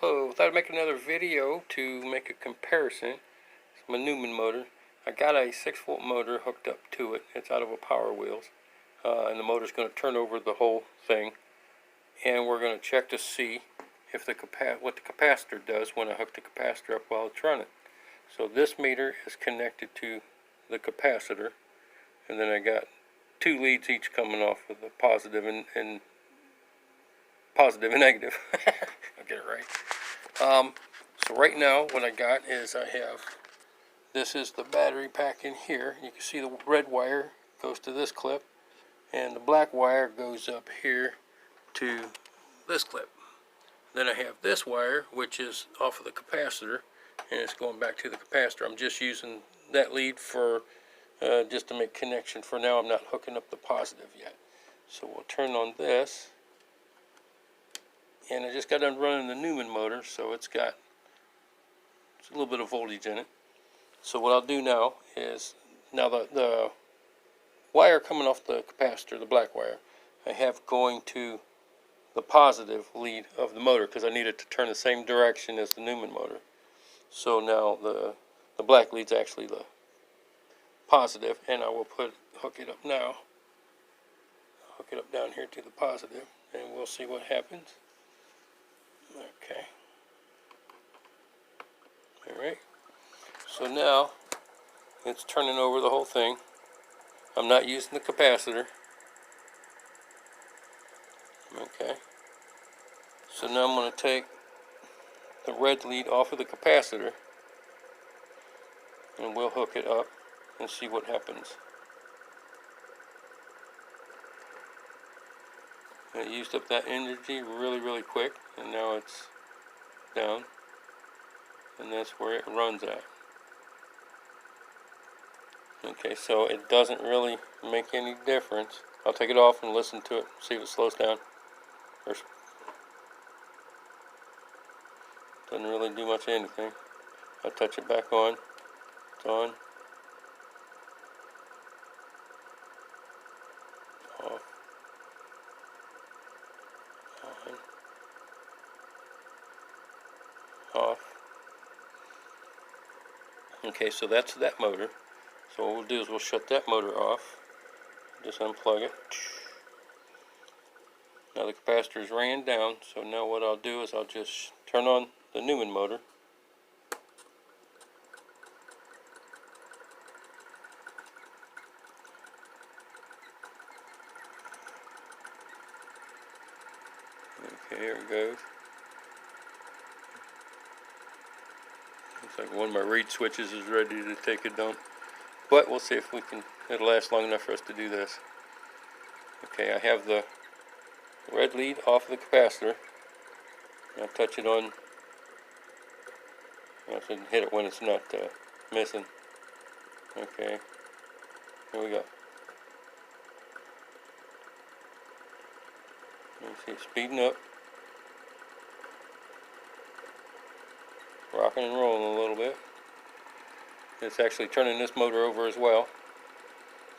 Hello, thought I'd make another video to make a comparison. It's my Newman motor. I got a 6-volt motor hooked up to it. It's out of a Power Wheels. And the motor's going to turn over the whole thing. And we're going to check to see if what the capacitor does when I hook the capacitor up while it's running. So this meter is connected to the capacitor. And then I got 2 leads each coming off of the positive and negative. I'll get it right. So right now what I got is this is the battery pack in here. You can see the red wire goes to this clip and the black wire goes up here to this clip. Then I have this wire which is off of the capacitor and it's going back to the capacitor. I'm just using that lead for just to make connection for now. I'm not hooking up the positive yet. So we'll turn on this. And I just got done running the Newman motor, so it's a little bit of voltage in it. So what I'll do now is, the wire coming off the capacitor, the black wire, I have going to the positive lead of the motor because I need it to turn the same direction as the Newman motor. So now the black lead's actually the positive, and I will hook it up now. Hook it up down here to the positive, and we'll see what happens. Okay. Alright. So now it's turning over the whole thing. I'm not using the capacitor. Okay. So now I'm going to take the red lead off of the capacitor and we'll hook it up and see what happens. It used up that energy really quick, and now it's down, and that's where it runs at. Okay, so it doesn't really make any difference. I'll take it off and listen to it, see if it slows down. Doesn't really do much of anything. I'll touch it back on. It's on. Off. Off. Okay, so that's that motor. So what we'll do is we'll shut that motor off. Just unplug it. Now the capacitor is ran down, so now what I'll do is I'll just turn on the Newman motor. Okay, here it goes. Looks like one of my reed switches is ready to take a dump. But we'll see if it'll last long enough for us to do this. Okay, I have the red lead off of the capacitor. I'll touch it on. I should hit it when it's not missing. Okay, here we go. You see it speeding up. Rocking and rolling a little bit. It's actually turning this motor over as well.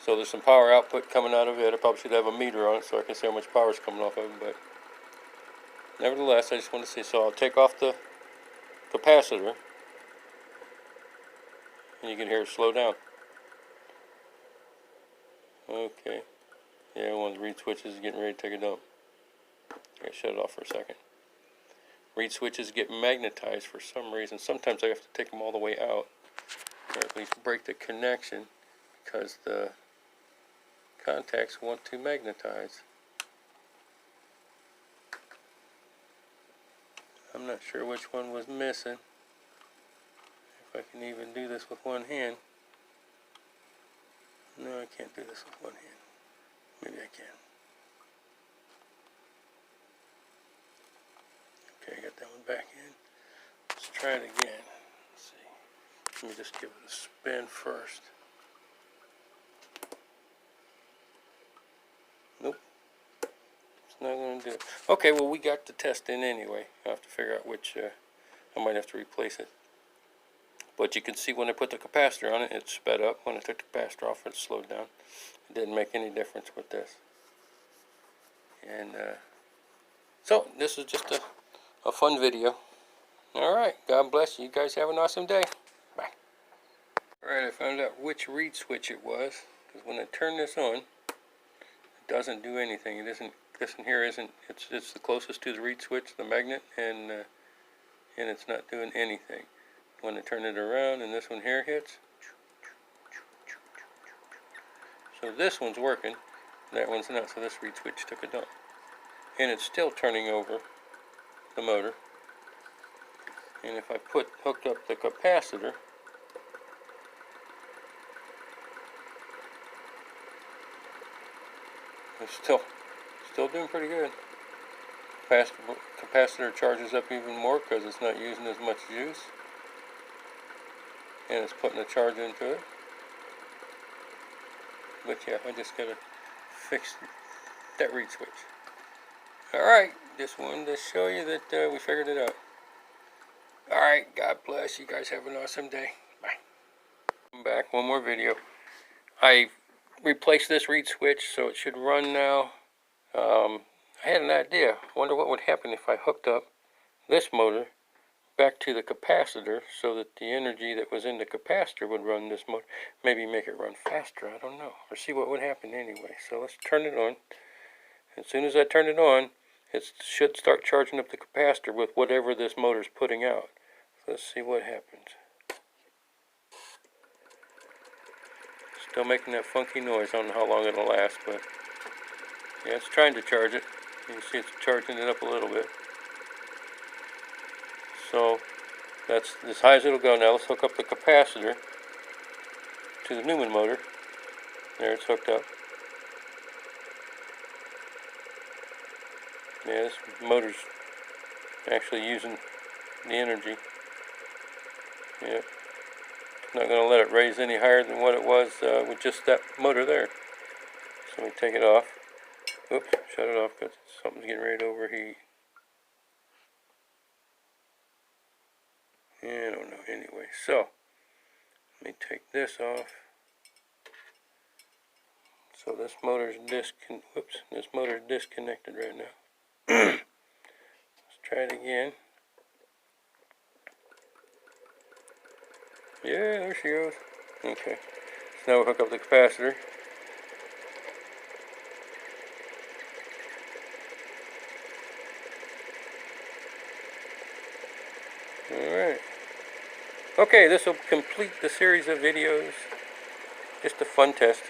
So there's some power output coming out of it. I probably should have a meter on it so I can see how much power is coming off of it. But nevertheless, I just want to see. So I'll take off the capacitor. And you can hear it slow down. Okay. Yeah, one of the reed switches is getting ready to take a dump. I shut it off for a second. Reed switches get magnetized for some reason. Sometimes I have to take them all the way out, or at least break the connection, because the contacts want to magnetize. I'm not sure which one was missing. If I can even do this with one hand. No, I can't do this with one hand. Maybe I can. Okay, I got that one back in. Let's try it again. Let's see. Let me just give it a spin first. Nope. It's not going to do it. Okay, well, we got the test in anyway. I have to figure out which, I might have to replace it. But you can see when I put the capacitor on it, it sped up. When I took the capacitor off, it slowed down. It didn't make any difference with this. And so this is just a fun video. Alright, God bless you. You guys have an awesome day. Bye. Alright, I found out which reed switch it was. Because when I turn this on, it doesn't do anything. It isn't, this in here isn't, it's the closest to the reed switch, the magnet, and it's not doing anything. When I turn it around and this one here hits, so this one's working, that one's not, so this reed switch took a dump. And it's still turning over the motor. And if I hooked up the capacitor, it's still doing pretty good. Capacitor charges up even more because it's not using as much juice, and it's putting a charge into it. But yeah, I just gotta fix that reed switch. Alright, just wanted to show you that we figured it out. Alright, God bless. You guys have an awesome day. Bye. I'm back, one more video. I replaced this reed switch, so it should run now. I had an idea. I wonder what would happen if I hooked up this motor back to the capacitor so that the energy that was in the capacitor would run this motor. Maybe make it run faster, I don't know. Or see what would happen anyway. So let's turn it on. As soon as I turn it on, it should start charging up the capacitor with whatever this motor's putting out. So let's see what happens. Still making that funky noise. I don't know how long it'll last, but yeah, it's trying to charge it. You can see it's charging it up a little bit. So that's as high as it'll go. Now let's hook up the capacitor to the Newman motor. There, it's hooked up. Yeah, this motor's actually using the energy. Yep. Not going to let it raise any higher than what it was with just that motor there. So we take it off. Oops, shut it off because something's getting ready to overheat. Yeah, I don't know. Anyway, so let me take this off. So this motor's disconnected right now. Let's try it again. Yeah, there she goes. Okay. So now we'll hook up the capacitor. Alright. Okay, this will complete the series of videos. Just a fun test.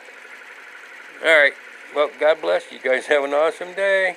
Alright. Well, God bless. You guys have an awesome day.